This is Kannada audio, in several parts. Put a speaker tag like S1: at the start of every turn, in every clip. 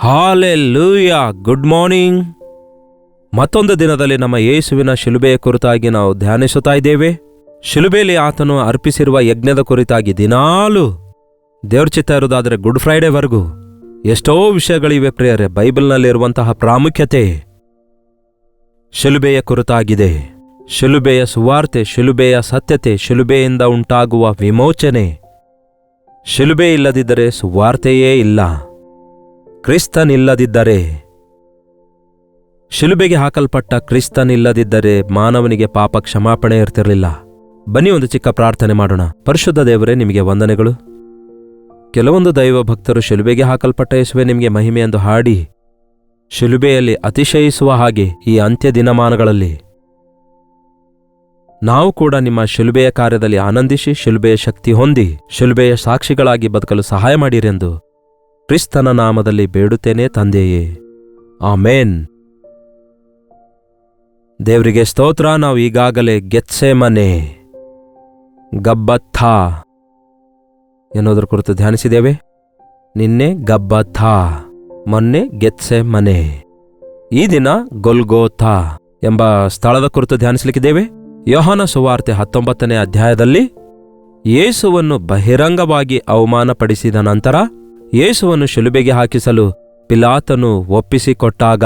S1: Hallelujah, good morning. ಮತ್ತೊಂದು ದಿನದಲ್ಲಿ ನಮ್ಮ ಯೇಸುವಿನ ಶಿಲುಬೆಯ ಕುರಿತಾಗಿ ನಾವು ಧ್ಯಾನಿಸುತ್ತಾ ಇದ್ದೇವೆ. ಶಿಲುಬೆಯಲ್ಲಿ ಆತನು ಅರ್ಪಿಸಿರುವ ಯಜ್ಞದ ಕುರಿತಾಗಿ ದಿನಾಲೂ ದೇವ್ರ ಚಿತ್ತ ಇರುವುದಾದರೆ ಗುಡ್ ಫ್ರೈಡೇವರೆಗೂ ಎಷ್ಟೋ ವಿಷಯಗಳಿವೆ ಪ್ರಿಯರೇ. ಬೈಬಲ್ನಲ್ಲಿರುವಂತಹ ಪ್ರಾಮುಖ್ಯತೆ ಶಿಲುಬೆಯ ಕುರಿತಾಗಿದೆ. ಶಿಲುಬೆಯ ಸುವಾರ್ತೆ, ಶಿಲುಬೆಯ ಸತ್ಯತೆ, ಶಿಲುಬೆಯಿಂದ ಉಂಟಾಗುವ ವಿಮೋಚನೆ. ಶಿಲುಬೆ ಇಲ್ಲದಿದ್ದರೆ ಸುವಾರ್ತೆಯೇ ಇಲ್ಲ. ಕ್ರಿಸ್ತನಿಲ್ಲದಿದ್ದರೆ, ಶಿಲುಬೆಗೆ ಹಾಕಲ್ಪಟ್ಟ ಕ್ರಿಸ್ತನಿಲ್ಲದಿದ್ದರೆ ಮಾನವನಿಗೆ ಪಾಪ ಕ್ಷಮಾಪಣೆ ಇರ್ತಿರಲಿಲ್ಲ. ಬನ್ನಿ ಒಂದು ಚಿಕ್ಕ ಪ್ರಾರ್ಥನೆ ಮಾಡೋಣ. ಪರಿಶುದ್ಧ ದೇವರೇ, ನಿಮಗೆ ವಂದನೆಗಳು. ಕೆಲವೊಂದು ದೈವ ಭಕ್ತರು ಶಿಲುಬೆಗೆ ಹಾಕಲ್ಪಟ್ಟ ಯೇಸುವೆ ನಿಮಗೆ ಮಹಿಮೆ ಎಂದು ಹಾಡಿ ಶಿಲುಬೆಯಲ್ಲಿ ಅತಿಶಯಿಸುವ ಹಾಗೆ ಈ ಅಂತ್ಯ ದಿನಮಾನಗಳಲ್ಲಿ ನಾವು ಕೂಡ ನಿಮ್ಮ ಶಿಲುಬೆಯ ಕಾರ್ಯದಲ್ಲಿ ಆನಂದಿಸಿ ಶಿಲುಬೆಯ ಶಕ್ತಿ ಹೊಂದಿ ಶಿಲುಬೆಯ ಸಾಕ್ಷಿಗಳಾಗಿ ಬದುಕಲು ಸಹಾಯ ಮಾಡಿರೆಂದು ಕ್ರಿಸ್ತನ ನಾಮದಲ್ಲಿ ಬೇಡುತ್ತೇನೆ ತಂದೆಯೇ, ಆಮೇನ್. ದೇವರಿಗೆ ಸ್ತೋತ್ರ. ನಾವು ಈಗಾಗಲೇ ಗೆತ್ಸೆಮನೆ, ಗಬ್ಬಥಾ ಎನ್ನುವುದರ ಕುರಿತು ಧ್ಯಾನಿಸಿದ್ದೇವೆ. ನಿನ್ನೆ ಗಬ್ಬಥಾ, ಮೊನ್ನೆ ಗೆತ್ಸೆಮನೆ, ಈ ದಿನ ಗೊಲ್ಗೋಥಾ ಎಂಬ ಸ್ಥಳದ ಕುರಿತು ಧ್ಯಾನಿಸಲಿಕ್ಕಿದ್ದೇವೆ. ಯೋಹಾನ ಸುವಾರ್ತೆ 19ನೇ ಅಧ್ಯಾಯದಲ್ಲಿ ಯೇಸುವನ್ನು ಬಹಿರಂಗವಾಗಿ ಅವಮಾನಪಡಿಸಿದ ನಂತರ ಯೇಸುವನ್ನು ಶಿಲುಬೆಗೆ ಹಾಕಿಸಲು ಪಿಲಾತನು ಒಪ್ಪಿಸಿಕೊಟ್ಟಾಗ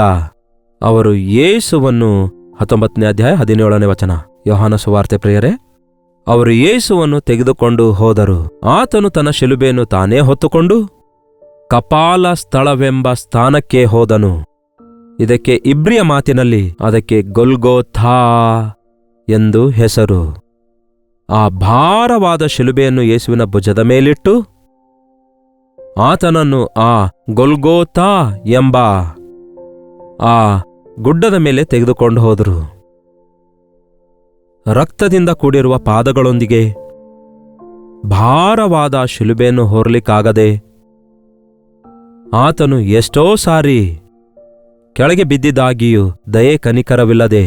S1: ಅವರು ಯೇಸುವನ್ನು 19ನೇ ಅಧ್ಯಾಯ 17ನೇ ವಚನ ಯೋಹಾನ ಸುವಾರ್ತೆ ಪ್ರಿಯರೇ, ಅವರು ಯೇಸುವನ್ನು ತೆಗೆದುಕೊಂಡು ಹೋದರು. ಆತನು ತನ್ನ ಶಿಲುಬೆಯನ್ನು ತಾನೇ ಹೊತ್ತುಕೊಂಡು ಕಪಾಲ ಸ್ಥಳವೆಂಬ ಸ್ಥಾನಕ್ಕೆ ಹೋದನು. ಇದಕ್ಕೆ ಇಬ್ರಿಯ ಮಾತಿನಲ್ಲಿ ಅದಕ್ಕೆ ಗೊಲ್ಗೋಥಾ ಎಂದು ಹೆಸರು. ಆ ಭಾರವಾದ ಶಿಲುಬೆಯನ್ನು ಯೇಸುವಿನ ಭುಜದ ಮೇಲಿಟ್ಟು ಆತನನ್ನು ಆ ಗೊಲ್ಗೋಥಾ ಎಂಬ ಆ ಗುಡ್ಡದ ಮೇಲೆ ತೆಗೆದುಕೊಂಡು ಹೋದರು. ರಕ್ತದಿಂದ ಕೂಡಿರುವ ಪಾದಗಳೊಂದಿಗೆ ಭಾರವಾದ ಶಿಲುಬೆಯನ್ನು ಹೊರಲಿಕ್ಕಾಗದೆ ಆತನು ಎಷ್ಟೋ ಸಾರಿ ಕೆಳಗೆ ಬಿದ್ದಿದ್ದಾಗಿಯೂ ದಯೆ ಕನಿಕರವಿಲ್ಲದೆ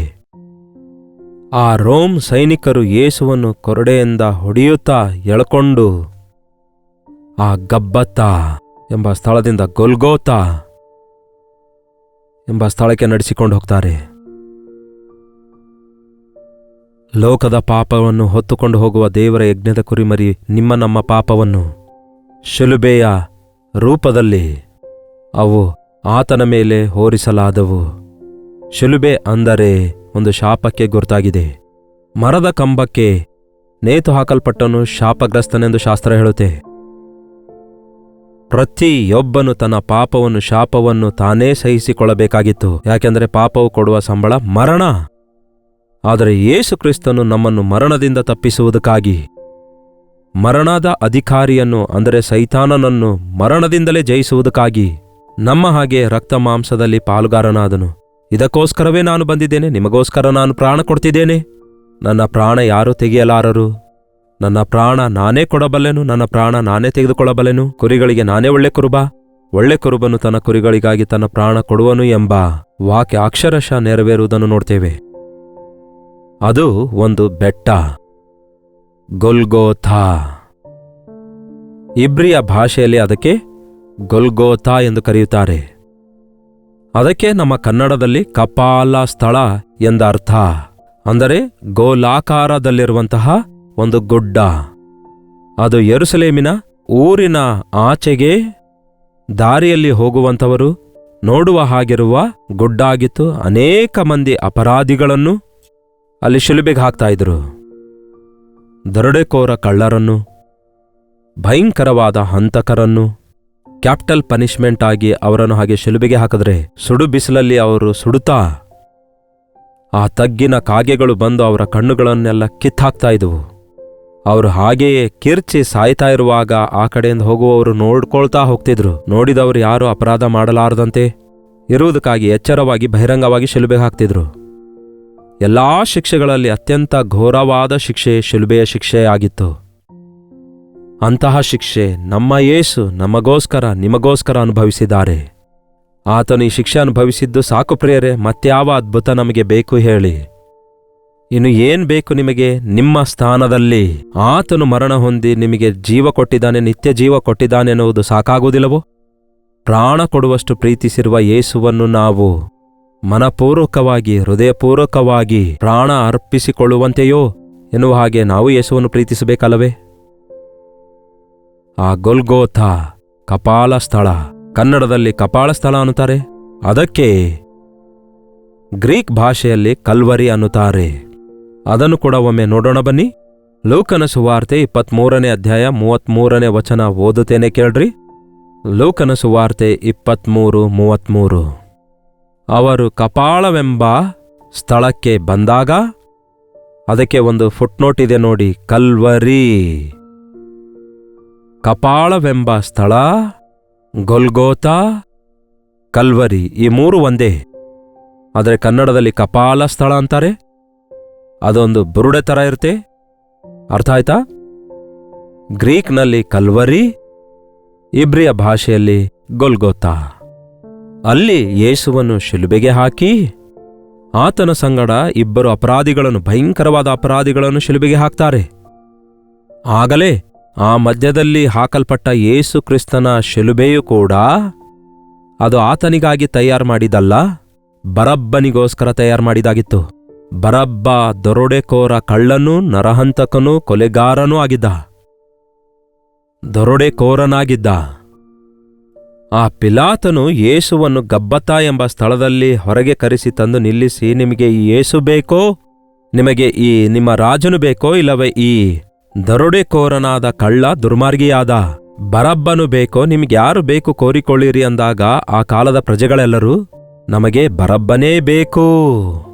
S1: ಆ ರೋಮ್ ಸೈನಿಕರು ಯೇಸುವನ್ನು ಕೊರಡೆಯಿಂದ ಹೊಡೆಯುತ್ತಾ ಎಳ್ಕೊಂಡು ಆ ಗಬ್ಬಥಾ ಎಂಬ ಸ್ಥಳದಿಂದ ಗೊಲ್ಗೋಥಾ ಎಂಬ ಸ್ಥಳಕ್ಕೆ ನಡೆಸಿಕೊಂಡು ಹೋಗ್ತಾರೆ. ಲೋಕದ ಪಾಪವನ್ನು ಹೊತ್ತುಕೊಂಡು ಹೋಗುವ ದೇವರ ಯಜ್ಞದ ಕುರಿಮರಿ ನಿಮ್ಮ ನಮ್ಮ ಪಾಪವನ್ನು ಶಿಲುಬೆಯ ರೂಪದಲ್ಲಿ ಅವು ಆತನ ಮೇಲೆ ಹೋರಿಸಲಾದವು. ಶಿಲುಬೆ ಅಂದರೆ ಒಂದು ಶಾಪಕ್ಕೆ ಗುರುತಾಗಿದೆ. ಮರದ ಕಂಬಕ್ಕೆ ನೇತು ಹಾಕಲ್ಪಟ್ಟನು ಶಾಪಗ್ರಸ್ತನೆಂದು ಶಾಸ್ತ್ರ ಹೇಳುತ್ತೆ. ಪ್ರತಿಯೊಬ್ಬನು ತನ್ನ ಪಾಪವನ್ನು, ಶಾಪವನ್ನು ತಾನೇ ಸಹಿಸಿಕೊಳ್ಳಬೇಕಾಗಿತ್ತು. ಯಾಕೆಂದರೆ ಪಾಪವು ಕೊಡುವ ಸಂಬಳ ಮರಣ. ಆದರೆ ಯೇಸು ಕ್ರಿಸ್ತನು ನಮ್ಮನ್ನು ಮರಣದಿಂದ ತಪ್ಪಿಸುವುದಕ್ಕಾಗಿ ಮರಣದ ಅಧಿಕಾರಿಯನ್ನು ಅಂದರೆ ಸೈತಾನನನ್ನು ಮರಣದಿಂದಲೇ ಜಯಿಸುವುದಕ್ಕಾಗಿ ನಮ್ಮ ಹಾಗೆ ರಕ್ತ ಮಾಂಸದಲ್ಲಿ ಪಾಲುಗಾರನಾದನು. ಇದಕ್ಕೋಸ್ಕರವೇ ನಾನು ಬಂದಿದ್ದೇನೆ, ನಿಮಗೋಸ್ಕರ ನಾನು ಪ್ರಾಣ ಕೊಡ್ತಿದ್ದೇನೆ. ನನ್ನ ಪ್ರಾಣ ಯಾರೂ ತೆಗೆಯಲಾರರು. ನನ್ನ ಪ್ರಾಣ ನಾನೇ ಕೊಡಬಲ್ಲೆನು, ನನ್ನ ಪ್ರಾಣ ನಾನೇ ತೆಗೆದುಕೊಳ್ಳಬಲ್ಲೆನು. ಕುರಿಗಳಿಗೆ ನಾನೇ ಒಳ್ಳೆ ಕುರುಬ, ಒಳ್ಳೆ ಕುರುಬನು ತನ್ನ ಕುರಿಗಳಿಗಾಗಿ ತನ್ನ ಪ್ರಾಣ ಕೊಡುವನು ಎಂಬ ವಾಕ್ಯ ಅಕ್ಷರಶಃ ನೆರವೇರುವುದನ್ನು ನೋಡ್ತೇವೆ. ಅದು ಒಂದು ಬೆಟ್ಟ, ಗೊಲ್ಗೋಥಾ. ಇಬ್ರಿಯ ಭಾಷೆಯಲ್ಲಿ ಅದಕ್ಕೆ ಗೊಲ್ಗೋಥಾ ಎಂದು ಕರೆಯುತ್ತಾರೆ. ಅದಕ್ಕೆ ನಮ್ಮ ಕನ್ನಡದಲ್ಲಿ ಕಪಾಲ ಸ್ಥಳ ಎಂದರ್ಥ. ಅಂದರೆ ಗೋಲಾಕಾರದಲ್ಲಿರುವಂತಹ ಒಂದು ಗುಡ್ಡ. ಅದು ಯೆರೂಸಲೇಮಿನ ಊರಿನ ಆಚೆಗೆ ದಾರಿಯಲ್ಲಿ ಹೋಗುವಂಥವರು ನೋಡುವ ಹಾಗಿರುವ ಗುಡ್ಡಾಗಿತ್ತು. ಅನೇಕ ಮಂದಿ ಅಪರಾಧಿಗಳನ್ನು ಅಲ್ಲಿ ಶಿಲುಬೆಗೆ ಹಾಕ್ತಾ ಇದ್ರು. ದರೋಡೆಕೋರ ಕಳ್ಳರನ್ನು, ಭಯಂಕರವಾದ ಹಂತಕರನ್ನು ಕ್ಯಾಪಿಟಲ್ ಪನಿಷ್ಮೆಂಟ್ ಆಗಿ ಅವರನ್ನು ಹಾಗೆ ಶಿಲುಬೆಗೆ ಹಾಕಿದ್ರೆ ಸುಡು ಬಿಸಿಲಲ್ಲಿ ಅವರು ಸುಡುತ್ತಾ ಆ ತಗ್ಗಿನ ಕಾಗೆಗಳು ಬಂದು ಅವರ ಕಣ್ಣುಗಳನ್ನೆಲ್ಲ ಕಿತ್ತಾಕ್ತಾ ಇದ್ವು. ಅವರು ಹಾಗೆಯೇ ಕಿರ್ಚಿ ಸಾಯ್ತಾ ಇರುವಾಗ ಆ ಕಡೆಯಿಂದ ಹೋಗುವವರು ನೋಡ್ಕೊಳ್ತಾ ಹೋಗ್ತಿದ್ರು. ನೋಡಿದವರು ಯಾರೂ ಅಪರಾಧ ಮಾಡಲಾರದಂತೆ ಇರುವುದಕ್ಕಾಗಿ ಎಚ್ಚರವಾಗಿ ಬಹಿರಂಗವಾಗಿ ಶಿಲುಬೆಗೆ ಹಾಕ್ತಿದ್ರು. ಎಲ್ಲಾ ಶಿಕ್ಷೆಗಳಲ್ಲಿ ಅತ್ಯಂತ ಘೋರವಾದ ಶಿಕ್ಷೆ ಶಿಲುಬೆಯ ಶಿಕ್ಷೆಯಾಗಿತ್ತು. ಅಂತಹ ಶಿಕ್ಷೆ ನಮ್ಮ ಯೇಸು ನಮಗೋಸ್ಕರ ನಿಮಗೋಸ್ಕರ ಅನುಭವಿಸಿದ್ದಾರೆ. ಆತನು ಈ ಶಿಕ್ಷೆ ಅನುಭವಿಸಿದ್ದು ಸಾಕು ಪ್ರಿಯರೇ. ಮತ್ಯಾವ ಅದ್ಭುತ ನಮಗೆ ಬೇಕು ಹೇಳಿ? ಇನ್ನು ಏನ್ ಬೇಕು ನಿಮಗೆ? ನಿಮ್ಮ ಸ್ಥಾನದಲ್ಲಿ ಆತನು ಮರಣ ಹೊಂದಿ ನಿಮಗೆ ಜೀವ ಕೊಟ್ಟಿದ್ದಾನೆ, ನಿತ್ಯ ಜೀವ ಕೊಟ್ಟಿದ್ದಾನೆ ಎನ್ನುವುದು ಸಾಕಾಗುವುದಿಲ್ಲವೋ? ಪ್ರಾಣ ಕೊಡುವಷ್ಟು ಪ್ರೀತಿಸಿರುವ ಯೇಸುವನ್ನು ನಾವು ಮನಪೂರ್ವಕವಾಗಿ ಹೃದಯಪೂರ್ವಕವಾಗಿ ಪ್ರಾಣ ಅರ್ಪಿಸಿಕೊಳ್ಳುವಂತೆಯೋ ಎನ್ನುವ ಹಾಗೆ ನಾವು ಯೇಸುವನ್ನು ಪ್ರೀತಿಸಬೇಕಲ್ಲವೇ? ಆ ಗೊಲ್ಗೋಥಾ ಕಪಾಲ ಸ್ಥಳ, ಕನ್ನಡದಲ್ಲಿ ಕಪಾಳ ಸ್ಥಳ ಅನ್ನುತ್ತಾರೆ, ಅದಕ್ಕೆ ಗ್ರೀಕ್ ಭಾಷೆಯಲ್ಲಿ ಕಲ್ವರಿ ಅನ್ನುತ್ತಾರೆ. ಅದನ್ನು ಕೂಡ ಒಮ್ಮೆ ನೋಡೋಣ ಬನ್ನಿ. ಲೂಕನ ಸುವಾರ್ತೆ 23ನೇ ಅಧ್ಯಾಯ 33ನೇ ವಚನ ಓದುತ್ತೇನೆ ಕೇಳ್ರಿ. ಲೂಕನ ಸುವಾರ್ತೆ 23:33. ಅವರು ಕಪಾಳವೆಂಬ ಸ್ಥಳಕ್ಕೆ ಬಂದಾಗ, ಅದಕ್ಕೆ ಒಂದು ಫುಟ್ನೋಟ್ ಇದೆ ನೋಡಿ, ಕಲ್ವರಿ. ಕಪಾಳವೆಂಬ ಸ್ಥಳ, ಗೊಲ್ಗೋಥಾ, ಕಲ್ವರಿ, ಈ ಮೂರು ಒಂದೇ. ಆದರೆ ಕನ್ನಡದಲ್ಲಿ ಕಪಾಲ ಸ್ಥಳ ಅಂತಾರೆ. ಅದೊಂದು ಬುರುಡೆ ಥರ ಇರುತ್ತೆ, ಅರ್ಥ ಆಯ್ತಾ? ಗ್ರೀಕ್ನಲ್ಲಿ ಕಲ್ವರಿ, ಇಬ್ರಿಯ ಭಾಷೆಯಲ್ಲಿ ಗೊಲ್ಗೋಥಾ. ಅಲ್ಲಿ ಯೇಸುವನ್ನು ಶಿಲುಬೆಗೆ ಹಾಕಿ ಆತನ ಸಂಗಡ ಇಬ್ಬರು ಅಪರಾಧಿಗಳನ್ನು, ಭಯಂಕರವಾದ ಅಪರಾಧಿಗಳನ್ನು ಶಿಲುಬೆಗೆ ಹಾಕ್ತಾರೆ. ಆಗಲೇ ಆ ಮಧ್ಯದಲ್ಲಿ ಹಾಕಲ್ಪಟ್ಟ ಯೇಸು ಕ್ರಿಸ್ತನ ಶಿಲುಬೆಯೂ ಕೂಡ ಅದು ಆತನಿಗಾಗಿ ತಯಾರು ಮಾಡಿದಲ್ಲ, ಬರಬ್ಬನಿಗೋಸ್ಕರ ತಯಾರು ಮಾಡಿದಾಗಿತ್ತು. ಬರಬ್ಬ ದರೋಡೆಕೋರ, ಕಳ್ಳನೂ ನರಹಂತಕನೂ ಕೊಲೆಗಾರನೂ ಆಗಿದ್ದ, ದರೋಡೆಕೋರನಾಗಿದ್ದ. ಆ ಪಿಲಾತನು ಯೇಸುವನ್ನು ಗಬ್ಬತಾ ಎಂಬ ಸ್ಥಳದಲ್ಲಿ ಹೊರಗೆ ಕರೆಸಿ ತಂದು ನಿಲ್ಲಿಸಿ, ನಿಮಗೆ ಈ ಯೇಸು ಬೇಕೋ, ನಿಮಗೆ ಈ ನಿಮ್ಮ ರಾಜನು ಬೇಕೋ, ಇಲ್ಲವೇ ಈ ದರೋಡೆಕೋರನಾದ ಕಳ್ಳ ದುರ್ಮಾರ್ಗಿಯಾದ ಬರಬ್ಬನು ಬೇಕೋ, ನಿಮ್ಗೆ ಯಾರು ಬೇಕು ಕೋರಿಕೊಳ್ಳಿರಿ ಅಂದಾಗ ಆ ಕಾಲದ ಪ್ರಜೆಗಳೆಲ್ಲರೂ ನಮಗೆ ಬರಬ್ಬನೇ ಬೇಕು.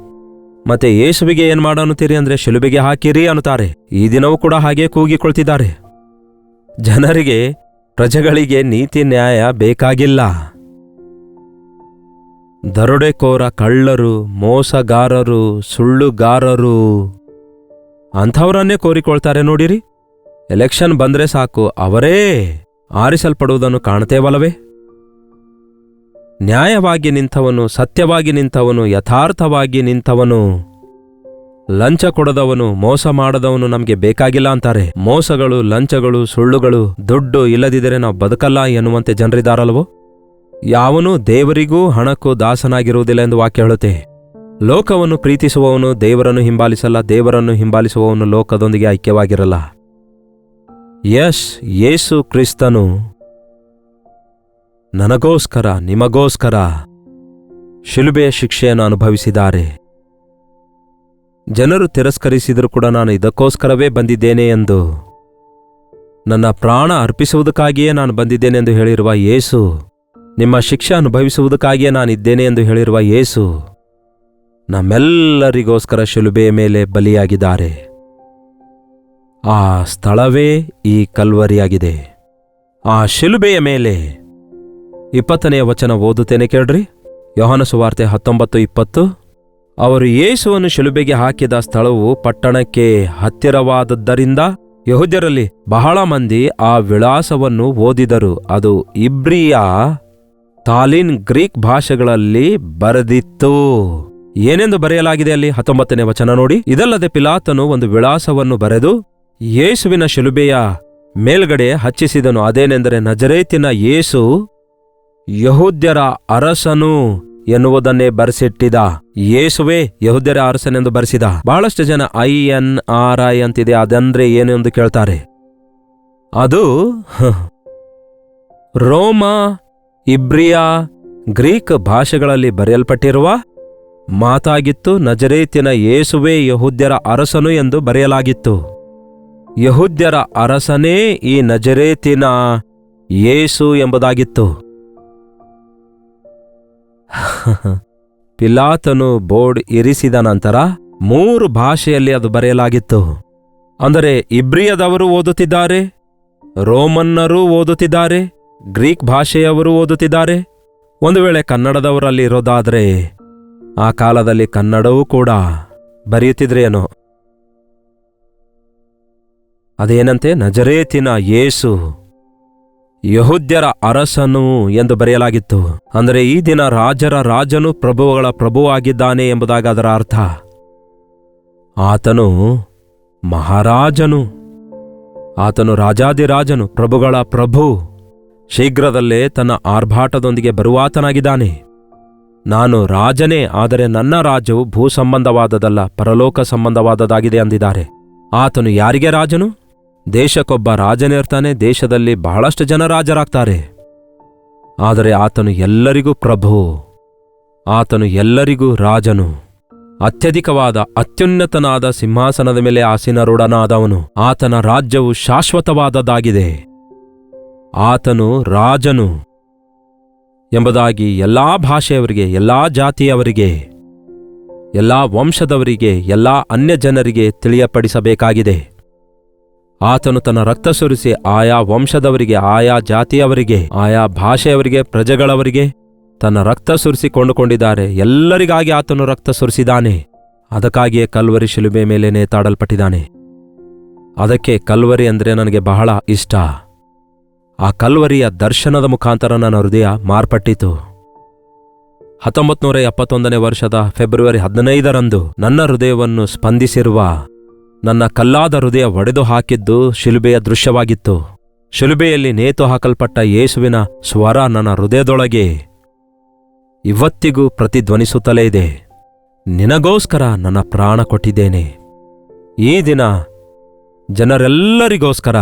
S1: ಮತ್ತೆ ಯೇಸುವಿಗೆ ಏನ್ ಮಾಡನ್ನುತ್ತೀರಿ ಅಂದ್ರೆ ಶಿಲುಬೆಗೆ ಹಾಕಿರಿ ಅನ್ನುತ್ತಾರೆ. ಈ ದಿನವೂ ಕೂಡ ಹಾಗೆ ಕೂಗಿಕೊಳ್ತಿದ್ದಾರೆ. ಜನರಿಗೆ, ಪ್ರಜೆಗಳಿಗೆ ನೀತಿ ನ್ಯಾಯ ಬೇಕಾಗಿಲ್ಲ. ದರೋಡೆಕೋರ, ಕಳ್ಳರು, ಮೋಸಗಾರರು, ಸುಳ್ಳುಗಾರರು ಅಂಥವರನ್ನೇ ಕೋರಿಕೊಳ್ತಾರೆ ನೋಡಿರಿ. ಎಲೆಕ್ಷನ್ ಬಂದ್ರೆ ಸಾಕು, ಅವರೇ ಆರಿಸಲ್ಪಡುವುದನ್ನು ಕಾಣ್ತೇವಲ್ಲವೇ? ನ್ಯಾಯವಾಗಿ ನಿಂತವನು, ಸತ್ಯವಾಗಿ ನಿಂತವನು, ಯಥಾರ್ಥವಾಗಿ ನಿಂತವನು, ಲಂಚ ಕೊಡದವನು, ಮೋಸ ಮಾಡದವನು ನಮಗೆ ಬೇಕಾಗಿಲ್ಲ ಅಂತಾರೆ. ಮೋಸಗಳು, ಲಂಚಗಳು, ಸುಳ್ಳುಗಳು, ದುಡ್ಡು ಇಲ್ಲದಿದ್ದರೆ ನಾವು ಬದುಕಲ್ಲ ಎನ್ನುವಂತೆ ಜನರಿದ್ದಾರಲ್ವೋ? ಯಾವನೂ ದೇವರಿಗೂ ಹಣಕ್ಕೂ ದಾಸನಾಗಿರುವುದಿಲ್ಲ ಎಂದು ವಾಕ್ಯ ಹೇಳುತ್ತೆ. ಲೋಕವನ್ನು ಪ್ರೀತಿಸುವವನು ದೇವರನ್ನು ಹಿಂಬಾಲಿಸಲ್ಲ, ದೇವರನ್ನು ಹಿಂಬಾಲಿಸುವವನು ಲೋಕದೊಂದಿಗೆ ಐಕ್ಯವಾಗಿರಲ್ಲ. ಯೇಸು ಕ್ರಿಸ್ತನು ನನಗೋಸ್ಕರ, ನಿಮಗೋಸ್ಕರ ಶಿಲುಬೆಯ ಶಿಕ್ಷೆಯನ್ನು ಅನುಭವಿಸಿದ್ದಾರೆ. ಜನರು ತಿರಸ್ಕರಿಸಿದರೂ ಕೂಡ ನಾನು ಇದಕ್ಕೋಸ್ಕರವೇ ಬಂದಿದ್ದೇನೆ ಎಂದು, ನನ್ನ ಪ್ರಾಣ ಅರ್ಪಿಸುವುದಕ್ಕಾಗಿಯೇ ನಾನು ಬಂದಿದ್ದೇನೆ ಎಂದು ಹೇಳಿರುವ ಯೇಸು, ನಿಮ್ಮ ಶಿಕ್ಷೆ ಅನುಭವಿಸುವುದಕ್ಕಾಗಿಯೇ ನಾನಿದ್ದೇನೆ ಎಂದು ಹೇಳಿರುವ ಯೇಸು ನಮ್ಮೆಲ್ಲರಿಗೋಸ್ಕರ ಶಿಲುಬೆಯ ಮೇಲೆ ಬಲಿಯಾಗಿದ್ದಾರೆ. ಆ ಸ್ಥಳವೇ ಈ ಕಲ್ವರಿಯಾಗಿದೆ. ಆ ಶಿಲುಬೆಯ ಮೇಲೆ 20ನೇ ವಚನ ಓದುತ್ತೇನೆ ಕೇಳ್ರಿ. ಯೋಹಾನ ಸುವಾರ್ತೆ 19:20. ಅವರು ಯೇಸುವನ್ನು ಶಿಲುಬೆಗೆ ಹಾಕಿದ ಸ್ಥಳವು ಪಟ್ಟಣಕ್ಕೆ ಹತ್ತಿರವಾದದ್ದರಿಂದ ಯೆಹೂದ್ಯರಲ್ಲಿ ಬಹಳ ಮಂದಿ ಆ ವಿಳಾಸವನ್ನು ಓದಿದರು. ಅದು ಇಬ್ರಿಯ, ತಾಲಿನ್, ಗ್ರೀಕ್ ಭಾಷೆಗಳಲ್ಲಿ ಬರೆದಿತ್ತು. ಏನೆಂದು ಬರೆಯಲಾಗಿದೆ ಅಲ್ಲಿ? 19ನೇ ವಚನ ನೋಡಿ. ಇದಲ್ಲದೆ ಪಿಲಾತನು ಒಂದು ವಿಳಾಸವನ್ನು ಬರೆದು ಯೇಸುವಿನ ಶಿಲುಬೆಯ ಮೇಲ್ಗಡೆ ಹಚ್ಚಿಸಿದನು. ಅದೇನೆಂದರೆ, ನಜರೇತಿನ ಯೇಸು ಯೆಹೂದ್ಯರ ಅರಸನು ಎನ್ನುವುದನ್ನೇ ಬರೆಸಿಟ್ಟಿದ. ಯೇಸುವೇ ಯೆಹೂದ್ಯರ ಅರಸನೆಂದು ಬರೆಸಿದ. ಬಹಳಷ್ಟು ಜನ INRI ಅಂತಿದೆ, ಅದಂದ್ರೆ ಏನು ಎಂದು ಕೇಳ್ತಾರೆ. ಅದು ರೋಮ, ಇಬ್ರಿಯ, ಗ್ರೀಕ್ ಭಾಷೆಗಳಲ್ಲಿ ಬರೆಯಲ್ಪಟ್ಟಿರುವ ಮಾತಾಗಿತ್ತು. ನಜರೇತಿನ ಯೇಸುವೇ ಯೆಹೂದ್ಯರ ಅರಸನು ಎಂದು ಬರೆಯಲಾಗಿತ್ತು. ಯೆಹೂದ್ಯರ ಅರಸನೇ ಈ ನಜರೇತಿನ ಯೇಸು ಎಂಬುದಾಗಿತ್ತು. ಪಿಲಾತನು ಬೋರ್ಡ್ ಇರಿಸಿದ ನಂತರ 3 ಭಾಷೆಯಲ್ಲಿ ಅದು ಬರೆಯಲಾಗಿತ್ತು. ಅಂದರೆ ಇಬ್ರಿಯದವರು ಓದುತ್ತಿದ್ದಾರೆ, ರೋಮನ್ನರೂ ಓದುತ್ತಿದ್ದಾರೆ, ಗ್ರೀಕ್ ಭಾಷೆಯವರು ಓದುತ್ತಿದ್ದಾರೆ. ಒಂದು ವೇಳೆ ಕನ್ನಡದವರಲ್ಲಿ ಇರೋದಾದರೆ ಆ ಕಾಲದಲ್ಲಿ ಕನ್ನಡವೂ ಕೂಡ ಬರೆಯುತ್ತಿದ್ರೇನೋ. ಅದೇನಂತೆ? ನಜರೇತಿನ ಯೇಸು ಯೆಹೂದ್ಯರ ಅರಸನು ಎಂದು ಬರೆಯಲಾಗಿತ್ತು. ಅಂದರೆ ಈ ದಿನ ರಾಜರ ರಾಜನು, ಪ್ರಭುಗಳ ಪ್ರಭುವಾಗಿದ್ದಾನೆ ಎಂಬುದಾಗಿ ಅದರ ಅರ್ಥ. ಆತನು ಮಹಾರಾಜನು, ಆತನು ರಾಜಾದಿರಾಜನು, ಪ್ರಭುಗಳ ಪ್ರಭು ಶೀಘ್ರದಲ್ಲೇ ತನ್ನ ಆರ್ಭಾಟದೊಂದಿಗೆ ಬರುವಾತನಾಗಿದ್ದಾನೆ. ನಾನು ರಾಜನೇ, ಆದರೆ ನನ್ನ ರಾಜ್ಯವು ಭೂ ಸಂಬಂಧವಾದದಲ್ಲ, ಪರಲೋಕ ಸಂಬಂಧವಾದದಾಗಿದೆ ಅಂದಿದ್ದಾರೆ. ಆತನು ಯಾರಿಗೆ ರಾಜನು? ದೇಶಕ್ಕೊಬ್ಬ ರಾಜನಿರ್ತಾನೆ, ದೇಶದಲ್ಲಿ ಬಹಳಷ್ಟು ಜನ ರಾಜರಾಗ್ತಾರೆ. ಆದರೆ ಆತನು ಎಲ್ಲರಿಗೂ ಪ್ರಭು, ಆತನು ಎಲ್ಲರಿಗೂ ರಾಜನು. ಅತ್ಯಧಿಕವಾದ ಅತ್ಯುನ್ನತನಾದ ಸಿಂಹಾಸನದ ಮೇಲೆ ಆಸೀನರೂಢನಾದವನು. ಆತನ ರಾಜ್ಯವು ಶಾಶ್ವತವಾದದ್ದಾಗಿದೆ. ಆತನು ರಾಜನು ಎಂಬುದಾಗಿ ಎಲ್ಲಾ ಭಾಷೆಯವರಿಗೆ, ಎಲ್ಲಾ ಜಾತಿಯವರಿಗೆ, ಎಲ್ಲಾ ವಂಶದವರಿಗೆ, ಎಲ್ಲಾ ಅನ್ಯಜನರಿಗೆ ತಿಳಿಯಪಡಿಸಬೇಕಾಗಿದೆ. ಆತನು ತನ್ನ ರಕ್ತ ಸುರಿಸಿ ಆಯಾ ವಂಶದವರಿಗೆ, ಆಯಾ ಜಾತಿಯವರಿಗೆ, ಆಯಾ ಭಾಷೆಯವರಿಗೆ, ಪ್ರಜೆಗಳವರಿಗೆ ತನ್ನ ರಕ್ತ ಸುರಿಸಿ ಕೊಂಡುಕೊಂಡಿದ್ದಾರೆ. ಎಲ್ಲರಿಗಾಗಿ ಆತನು ರಕ್ತ ಸುರಿಸಿದ್ದಾನೆ. ಅದಕ್ಕಾಗಿಯೇ ಕಲ್ವರಿ ಶಿಲುಬೆ ಮೇಲೆ ನೇತಾಡಲ್ಪಟ್ಟಿದ್ದಾನೆ. ಅದಕ್ಕೆ ಕಲ್ವರಿ ಅಂದರೆ ನನಗೆ ಬಹಳ ಇಷ್ಟ. ಆ ಕಲ್ವರಿಯ ದರ್ಶನದ ಮುಖಾಂತರ ನನ್ನ ಹೃದಯ ಮಾರ್ಪಟ್ಟಿತು. 1971 ವರ್ಷದ ಫೆಬ್ರವರಿ 15ರಂದು ನನ್ನ ಹೃದಯವನ್ನು ಸ್ಪಂದಿಸಿರುವ, ನನ್ನ ಕಲ್ಲಾದ ಹೃದಯ ಒಡೆದು ಹಾಕಿದ್ದು ಶಿಲುಬೆಯ ದೃಶ್ಯವಾಗಿತ್ತು. ಶಿಲುಬೆಯಲ್ಲಿ ನೇತು ಹಾಕಲ್ಪಟ್ಟ ಯೇಸುವಿನ ಸ್ವರ ನನ್ನ ಹೃದಯದೊಳಗೆ ಇವತ್ತಿಗೂ ಪ್ರತಿಧ್ವನಿಸುತ್ತಲೇ ಇದೆ. ನಿನಗೋಸ್ಕರ ನನ್ನ ಪ್ರಾಣ ಕೊಟ್ಟಿದ್ದೇನೆ. ಈ ದಿನ ಜನರೆಲ್ಲರಿಗೋಸ್ಕರ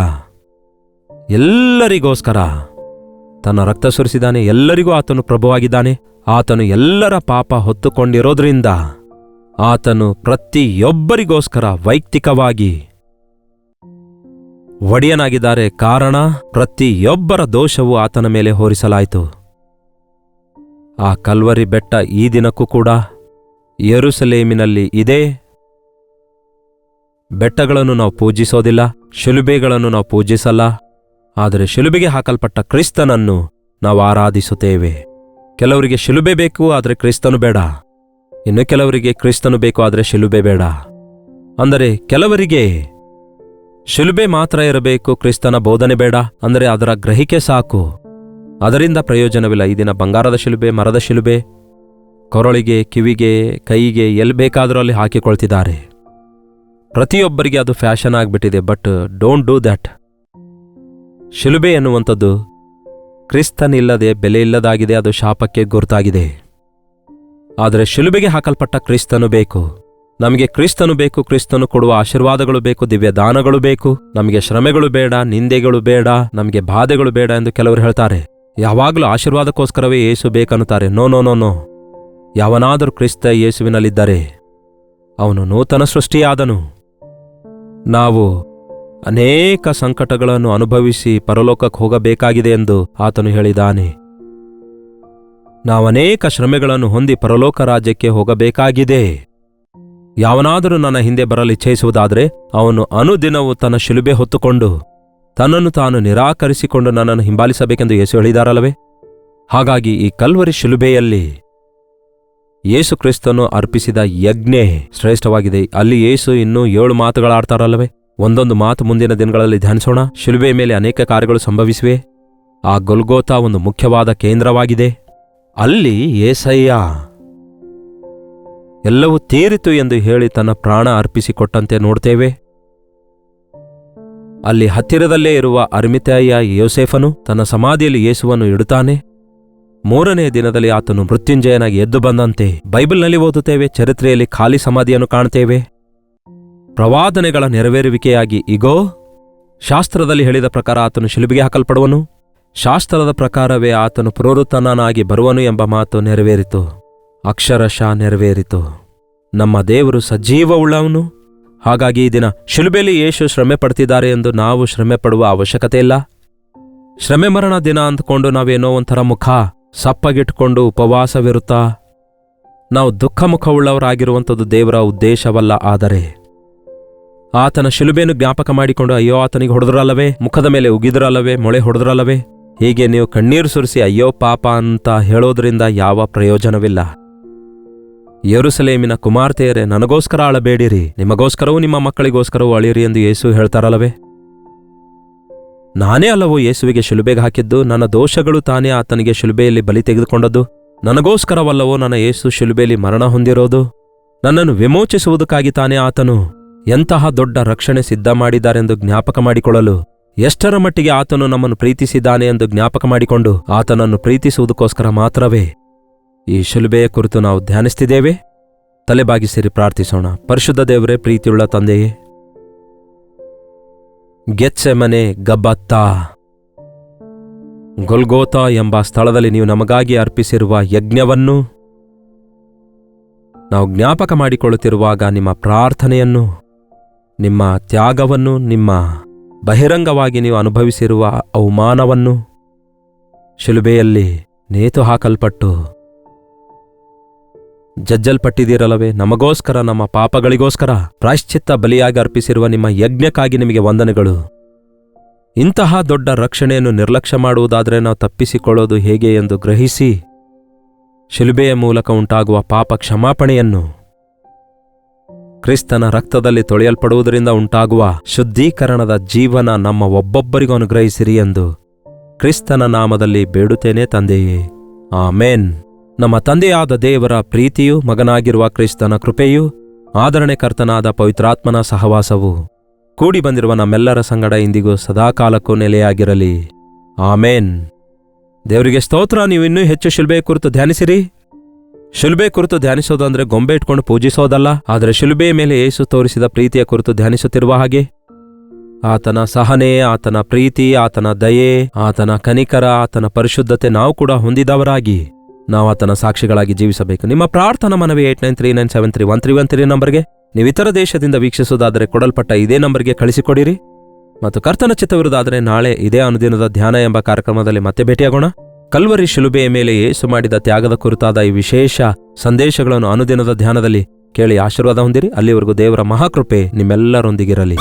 S1: ತನ್ನ ರಕ್ತ ಸುರಿಸಿದ್ದಾನೆ. ಎಲ್ಲರಿಗೂ ಆತನು ಪ್ರಭುವಾಗಿದ್ದಾನೆ. ಆತನು ಎಲ್ಲರ ಪಾಪ ಹೊತ್ತುಕೊಂಡಿರೋದ್ರಿಂದ ಆತನು ಪ್ರತಿಯೊಬ್ಬರಿಗೋಸ್ಕರ ವೈಯಕ್ತಿಕವಾಗಿ ಒಡೆಯನಾಗಿದ್ದಾರೆ. ಕಾರಣ, ಪ್ರತಿಯೊಬ್ಬರ ದೋಷವು ಆತನ ಮೇಲೆ ಹೊರಿಸಲಾಯಿತು. ಆ ಕಲ್ವರಿ ಬೆಟ್ಟ ಈ ದಿನಕ್ಕೂ ಕೂಡ ಯೆರೂಸಲೇಮಿನಲ್ಲಿ ಇದೆ. ಬೆಟ್ಟಗಳನ್ನು ನಾವು ಪೂಜಿಸೋದಿಲ್ಲ, ಶಿಲುಬೆಗಳನ್ನು ನಾವು ಪೂಜಿಸಲ್ಲ. ಆದರೆ ಶಿಲುಬೆಗೆ ಹಾಕಲ್ಪಟ್ಟ ಕ್ರಿಸ್ತನನ್ನು ನಾವು ಆರಾಧಿಸುತ್ತೇವೆ. ಕೆಲವರಿಗೆ ಶಿಲುಬೆ ಬೇಕು, ಆದರೆ ಕ್ರಿಸ್ತನು ಬೇಡ. ಇನ್ನು ಕೆಲವರಿಗೆ ಕ್ರಿಸ್ತನು ಬೇಕು, ಆದರೆ ಶಿಲುಬೆ ಬೇಡ. ಅಂದರೆ ಕೆಲವರಿಗೆ ಶಿಲುಬೆ ಮಾತ್ರ ಇರಬೇಕು, ಕ್ರಿಸ್ತನ ಬೋಧನೆ ಬೇಡ. ಅಂದರೆ ಅದರ ಗ್ರಹಿಕೆ ಸಾಕು, ಅದರಿಂದ ಪ್ರಯೋಜನವಿಲ್ಲ. ಈ ದಿನ ಬಂಗಾರದ ಶಿಲುಬೆ, ಮರದ ಶಿಲುಬೆ ಕೊರಳಿಗೆ, ಕಿವಿಗೆ, ಕೈಗೆ ಎಲ್ಲಿ ಬೇಕಾದರೂ ಅಲ್ಲಿ ಹಾಕಿಕೊಳ್ತಿದ್ದಾರೆ. ಪ್ರತಿಯೊಬ್ಬರಿಗೆ ಅದು ಫ್ಯಾಷನ್ ಆಗಿಬಿಟ್ಟಿದೆ. But don't do that. ಶಿಲುಬೆ ಎನ್ನುವಂಥದ್ದು ಕ್ರಿಸ್ತನಿಲ್ಲದೆ ಬೆಲೆ ಇಲ್ಲದಾಗಿದೆ. ಅದು ಶಾಪಕ್ಕೆ ಗುರುತಾಗಿದೆ. ಆದರೆ ಶಿಲುಬೆಗೆ ಹಾಕಲ್ಪಟ್ಟ ಕ್ರಿಸ್ತನು ಬೇಕು. ನಮಗೆ ಕ್ರಿಸ್ತನು ಬೇಕು. ಕ್ರಿಸ್ತನು ಕೊಡುವ ಆಶೀರ್ವಾದಗಳು ಬೇಕು, ದಿವ್ಯ ದಾನಗಳು ಬೇಕು. ನಮಗೆ ಶ್ರಮೆಗಳು ಬೇಡ, ನಿಂದೆಗಳು ಬೇಡ, ನಮಗೆ ಬಾಧೆಗಳು ಬೇಡ ಎಂದು ಕೆಲವರು ಹೇಳ್ತಾರೆ. ಯಾವಾಗಲೂ ಆಶೀರ್ವಾದಕ್ಕೋಸ್ಕರವೇ ಯೇಸು ಬೇಕನ್ನುತ್ತಾರೆ. No no no no. ಯಾವನಾದರೂ ಕ್ರಿಸ್ತ ಯೇಸುವಿನಲ್ಲಿದ್ದರೆ ಅವನು ನೂತನ ಸೃಷ್ಟಿಯಾದನು. ನಾವು ಅನೇಕ ಸಂಕಟಗಳನ್ನು ಅನುಭವಿಸಿ ಪರಲೋಕಕ್ಕೆ ಹೋಗಬೇಕಾಗಿದೆ ಎಂದು ಆತನು ಹೇಳಿದ್ದಾನೆ. ನಾವನೇಕ ಶ್ರಮೆಗಳನ್ನು ಹೊಂದಿ ಪರಲೋಕ ರಾಜ್ಯಕ್ಕೆ ಹೋಗಬೇಕಾಗಿದೆ. ಯಾವನಾದರೂ ನನ್ನ ಹಿಂದೆ ಬರಲು ಇಚ್ಛಿಸುವುದಾದರೆ ಅವನು ಅನುದಿನವೂ ತನ್ನ ಶಿಲುಬೆ ಹೊತ್ತುಕೊಂಡು ತನ್ನನ್ನು ತಾನು ನಿರಾಕರಿಸಿಕೊಂಡು ನನ್ನನ್ನು ಹಿಂಬಾಲಿಸಬೇಕೆಂದು ಯೇಸು ಹೇಳಿದಾರಲ್ಲವೇ? ಹಾಗಾಗಿ ಈ ಕಲ್ವರಿ ಶಿಲುಬೆಯಲ್ಲಿ ಯೇಸು ಕ್ರಿಸ್ತನು ಅರ್ಪಿಸಿದ ಯಜ್ಞೆ ಶ್ರೇಷ್ಠವಾಗಿದೆ. ಅಲ್ಲಿ ಯೇಸು ಇನ್ನೂ 7 ಮಾತುಗಳಾಡ್ತಾರಲ್ಲವೇ? ಒಂದೊಂದು ಮಾತು ಮುಂದಿನ ದಿನಗಳಲ್ಲಿ ಧ್ಯಾನಿಸೋಣ. ಶಿಲುಬೆಯ ಮೇಲೆ ಅನೇಕ ಕಾರ್ಯಗಳು ಸಂಭವಿಸಿವೆ. ಆ ಗೊಲ್ಗೋತಾ ಒಂದು ಮುಖ್ಯವಾದ ಕೇಂದ್ರವಾಗಿದೆ. ಅಲ್ಲಿ ಯೇಸಯ್ಯ ಎಲ್ಲವೂ ತೀರಿತು ಎಂದು ಹೇಳಿ ತನ್ನ ಪ್ರಾಣ ಅರ್ಪಿಸಿಕೊಟ್ಟಂತೆ ನೋಡ್ತೇವೆ. ಅಲ್ಲಿ ಹತ್ತಿರದಲ್ಲೇ ಇರುವ ಅರಿಮಥೆಯ ಯೋಸೇಫನು ತನ್ನ ಸಮಾಧಿಯಲ್ಲಿ ಯೇಸುವನ್ನು ಇಡುತ್ತಾನೆ. 3ನೇ ದಿನದಲ್ಲಿ ಆತನು ಮೃತ್ಯುಂಜಯನಾಗಿ ಎದ್ದು ಬಂದಂತೆ ಬೈಬಲ್ನಲ್ಲಿ ಓದುತ್ತೇವೆ. ಚರಿತ್ರೆಯಲ್ಲಿ ಖಾಲಿ ಸಮಾಧಿಯನ್ನು ಕಾಣ್ತೇವೆ. ಪ್ರವಾದನೆಗಳ ನೆರವೇರುವಿಕೆಯಾಗಿ ಇಗೋ, ಶಾಸ್ತ್ರದಲ್ಲಿ ಹೇಳಿದ ಪ್ರಕಾರ ಆತನು ಶಿಲುಬೆಗೆ ಹಾಕಲ್ಪಡುವನು, ಶಾಸ್ತ್ರದ ಪ್ರಕಾರವೇ ಆತನು ಪುನರುತ್ಥಾನನಾಗಿ ಬರುವನು ಎಂಬ ಮಾತು ನೆರವೇರಿತು. ಅಕ್ಷರಶಃ ನೆರವೇರಿತು. ನಮ್ಮ ದೇವರು ಸಜೀವವುಳ್ಳವನು. ಹಾಗಾಗಿ ಈ ದಿನ ಶಿಲುಬೆಯಲ್ಲಿ ಯೇಸು ಶ್ರಮೆ ಪಡ್ತಿದ್ದಾರೆ ಎಂದು ನಾವು ಶ್ರಮೆ ಪಡುವ ಅವಶ್ಯಕತೆ ಇಲ್ಲ. ಶ್ರಮೆ ಮರಣ ದಿನ ಅಂದ್ಕೊಂಡು ನಾವೇನೋ ಒಂಥರ ಮುಖ ಸಪ್ಪಗಿಟ್ಕೊಂಡು ಉಪವಾಸವಿರುತ್ತಾ ನಾವು ದುಃಖ ಮುಖವುಳ್ಳವರಾಗಿರುವಂಥದ್ದು ದೇವರ ಉದ್ದೇಶವಲ್ಲ. ಆದರೆ ಆತನ ಶಿಲುಬೆಯನ್ನು ಜ್ಞಾಪಕ ಮಾಡಿಕೊಂಡು ಅಯ್ಯೋ ಆತನಿಗೆ ಹೊಡೆದ್ರಲ್ಲವೇ, ಮುಖದ ಮೇಲೆ ಉಗಿದ್ರಲ್ಲವೇ, ಮೊಳೆ ಹೊಡೆದ್ರಲ್ಲವೇ, ಹೀಗೆ ನೀವು ಕಣ್ಣೀರು ಸುರಿಸಿ ಅಯ್ಯೋ ಪಾಪ ಅಂತ ಹೇಳೋದ್ರಿಂದ ಯಾವ ಪ್ರಯೋಜನವಿಲ್ಲ. ಯೆರೂಸಲೇಮಿನ ಕುಮಾರ್ತೆಯರೇ, ನನಗೋಸ್ಕರ ಅಳಬೇಡಿರಿ, ನಿಮಗೋಸ್ಕರವೂ ನಿಮ್ಮ ಮಕ್ಕಳಿಗೋಸ್ಕರವೂ ಅಳಿರಿ ಎಂದು ಯೇಸು ಹೇಳ್ತಾರಲ್ಲವೇ? ನಾನೇ ಅಲ್ಲವೋ ಯೇಸುವಿಗೆ ಶಿಲುಬೆಗೆ ಹಾಕಿದ್ದು? ನನ್ನ ದೋಷಗಳು ತಾನೇ ಆತನಿಗೆ ಶಿಲುಬೆಯಲ್ಲಿ ಬಲಿ ತೆಗೆದುಕೊಂಡದ್ದು? ನನಗೋಸ್ಕರವಲ್ಲವೋ ನನ್ನ ಯೇಸು ಶಿಲುಬೆಯಲ್ಲಿ ಮರಣ ಹೊಂದಿರೋದು? ನನ್ನನ್ನು ವಿಮೋಚಿಸುವುದಕ್ಕಾಗಿ ತಾನೇ ಆತನು ಎಂತಹ ದೊಡ್ಡ ರಕ್ಷಣೆ ಸಿದ್ಧ ಮಾಡಿದ್ದಾರೆಂದು ಜ್ಞಾಪಕ ಮಾಡಿಕೊಳ್ಳಲು ಎಷ್ಟರ ಮಟ್ಟಿಗೆ ಆತನು ನಮ್ಮನ್ನು ಪ್ರೀತಿಸಿದ್ದಾನೆ ಎಂದು ಜ್ಞಾಪಕ ಮಾಡಿಕೊಂಡು ಆತನನ್ನು ಪ್ರೀತಿಸುವುದಕ್ಕೋಸ್ಕರ ಮಾತ್ರವೇ ಈ ಶಿಲುಬೆಯ ಕುರಿತು ನಾವು ಧ್ಯಾನಿಸ್ತಿದ್ದೇವೆ. ತಲೆಬಾಗಿಸಿರಿ, ಪ್ರಾರ್ಥಿಸೋಣ. ಪರಿಶುದ್ಧ ದೇವರೇ, ಪ್ರೀತಿಯುಳ್ಳ ತಂದೆಯೇ, ಗೆತ್ಸೆಮನೆ, ಗಬ್ಬತ್ತಾ, ಗೊಲ್ಗೋತಾ ಎಂಬ ಸ್ಥಳದಲ್ಲಿ ನೀವು ನಮಗಾಗಿ ಅರ್ಪಿಸಿರುವ ಯಜ್ಞವನ್ನು ನಾವು ಜ್ಞಾಪಕ ಮಾಡಿಕೊಳ್ಳುತ್ತಿರುವಾಗ ನಿಮ್ಮ ಪ್ರಾರ್ಥನೆಯನ್ನು, ನಿಮ್ಮ ತ್ಯಾಗವನ್ನು, ನಿಮ್ಮ ಬಹಿರಂಗವಾಗಿ ನೀವು ಅನುಭವಿಸಿರುವ ಅವಮಾನವನ್ನು, ಶಿಲುಬೆಯಲ್ಲಿ ನೇತು ಹಾಕಲ್ಪಟ್ಟು ಜಜ್ಜಲ್ಪಟ್ಟಿದ್ದೀರಲ್ಲವೇ, ನಮಗೋಸ್ಕರ, ನಮ್ಮ ಪಾಪಗಳಿಗೋಸ್ಕರ ಪ್ರಾಯಶ್ಚಿತ್ತ ಬಲಿಯಾಗಿ ಅರ್ಪಿಸಿರುವ ನಿಮ್ಮ ಯಜ್ಞಕ್ಕಾಗಿ ನಿಮಗೆ ವಂದನೆಗಳು. ಇಂತಹ ದೊಡ್ಡ ರಕ್ಷಣೆಯನ್ನು ನಿರ್ಲಕ್ಷ್ಯ ಮಾಡುವುದಾದರೆ ನಾವು ತಪ್ಪಿಸಿಕೊಳ್ಳೋದು ಹೇಗೆ ಎಂದು ಗ್ರಹಿಸಿ, ಶಿಲುಬೆಯ ಮೂಲಕ ಉಂಟಾಗುವ ಪಾಪ ಕ್ಷಮಾಪಣೆಯನ್ನು, ಕ್ರಿಸ್ತನ ರಕ್ತದಲ್ಲಿ ತೊಳೆಯಲ್ಪಡುವುದರಿಂದ ಉಂಟಾಗುವ ಶುದ್ಧೀಕರಣದ ಜೀವನ ನಮ್ಮ ಒಬ್ಬೊಬ್ಬರಿಗೂ ಅನುಗ್ರಹಿಸಿರಿ ಎಂದು ಕ್ರಿಸ್ತನ ನಾಮದಲ್ಲಿ ಬೇಡುತ್ತೇನೆ ತಂದೆಯೇ, ಆಮೇನ್. ನಮ್ಮ ತಂದೆಯಾದ ದೇವರ ಪ್ರೀತಿಯೂ, ಮಗನಾಗಿರುವ ಕ್ರಿಸ್ತನ ಕೃಪೆಯೂ, ಆದರಣೆಕರ್ತನಾದ ಪವಿತ್ರಾತ್ಮನ ಸಹವಾಸವು ಕೂಡಿ ಬಂದಿರುವ ನಮ್ಮೆಲ್ಲರ ಸಂಗಡ ಇಂದಿಗೂ ಸದಾಕಾಲಕ್ಕೂ ನೆಲೆಯಾಗಿರಲಿ. ಆಮೇನ್. ದೇವರಿಗೆ ಸ್ತೋತ್ರ. ನೀವು ಇನ್ನೂ ಹೆಚ್ಚು ಶಿಲುಬೆ ಕುರಿತು ಧ್ಯಾನಿಸಿರಿ. ಶಿಲುಬೆ ಕುರಿತು ಧ್ಯಾನಿಸೋದಂದ್ರೆ ಗೊಂಬೆ ಇಟ್ಕೊಂಡು ಪೂಜಿಸೋದಲ್ಲ, ಆದರೆ ಶಿಲುಬೆಯ ಮೇಲೆ ಯೇಸು ತೋರಿಸಿದ ಪ್ರೀತಿಯ ಕುರಿತು ಧ್ಯಾನಿಸುತ್ತಿರುವ ಹಾಗೆ ಆತನ ಸಹನೆ, ಆತನ ಪ್ರೀತಿ, ಆತನ ದಯೆ, ಆತನ ಕನಿಕರ, ಆತನ ಪರಿಶುದ್ಧತೆ ನಾವು ಕೂಡ ಹೊಂದಿದವರಾಗಿ ನಾವು ಆತನ ಸಾಕ್ಷಿಗಳಾಗಿ ಜೀವಿಸಬೇಕು. ನಿಮ್ಮ ಪ್ರಾರ್ಥನಾ ಮನವಿ 8939731313 ನಂಬರ್ಗೆ, ನೀವು ಇತರ ದೇಶದಿಂದ ವೀಕ್ಷಿಸುವುದಾದರೆ ಕೊಡಲ್ಪಟ್ಟ ಇದೇ ನಂಬರ್ಗೆ ಕಳಿಸಿಕೊಡಿರಿ. ಮತ್ತು ಕರ್ತನ ಚಿತ್ತವಿರುವುದಾದರೆ ನಾಳೆ ಇದೇ ಅನುದಿನದ ಧ್ಯಾನ ಎಂಬ ಕಾರ್ಯಕ್ರಮದಲ್ಲಿ ಮತ್ತೆ ಭೇಟಿಯಾಗೋಣ. ಕಲ್ವರಿ ಶಿಲುಬೆಯ ಮೇಲೆ ಯೇಸು ಮಾಡಿದ ತ್ಯಾಗದ ಕುರಿತಾದ ಈ ವಿಶೇಷ ಸಂದೇಶಗಳನ್ನು ಅನುದಿನದ ಧ್ಯಾನದಲ್ಲಿ ಕೇಳಿ ಆಶೀರ್ವಾದ ಹೊಂದಿರಿ. ಅಲ್ಲಿವರೆಗೂ ದೇವರ ಮಹಾಕೃಪೆ ನಿಮ್ಮೆಲ್ಲರೊಂದಿಗಿರಲಿ.